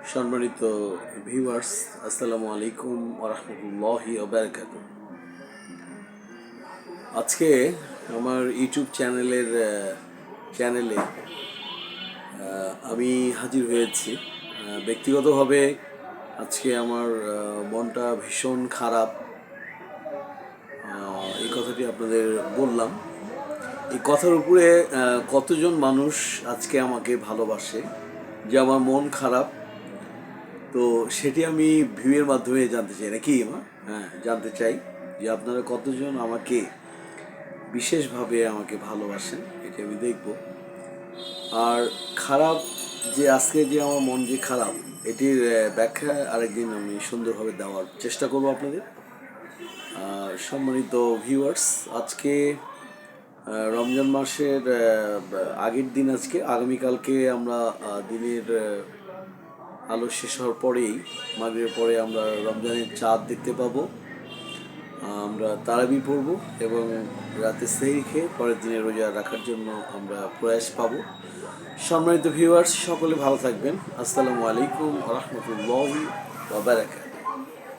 সম্মানিত ভিউয়ার্স, আসসালামু আলাইকুম ওয়া রাহমাতুল্লাহি ওয়া বারাকাতুহু। আজকে আমার ইউটিউব চ্যানেলে আমি হাজির হয়েছি। ব্যক্তিগতভাবে আজকে আমার মনটা ভীষণ খারাপ। এই কথাটি আপনাদের বললাম। এই কথার উপরে কতজন মানুষ আজকে আমাকে ভালোবাসে যে আমার মন খারাপ, তো সেটি আমি ভিউয়ের মাধ্যমে জানতে চাই, নাকি মা? হ্যাঁ, জানতে চাই যে আপনারা কতজন আমাকে বিশেষভাবে আমাকে ভালোবাসেন, এটি আমি দেখব। আর খারাপ যে আজকে যে আমার মন যে খারাপ, এটির ব্যাখ্যা আরেকদিন আমি সুন্দরভাবে দেওয়ার চেষ্টা করব আপনাদের। সম্মানিত ভিউয়ার্স, আজকে রমজান মাসের আগের দিন, আজকে আগামীকালকে আমরা দিনের আলো শেষ হওয়ার পরেই, মাগরিবের পরে আমরা রমজানের চাঁদ দেখতে পাবো। আমরা তারাবি পড়ব এবং রাতে সেহরি খেয়ে পরের দিনে রোজা রাখার জন্য আমরা প্রয়াস পাবো। সম্মানিত ভিউয়ার্স, সকলে ভালো থাকবেন। আসসালামু আলাইকুম ওয়া রাহমাতুল্লাহি ওয়া বারাকাতুহু।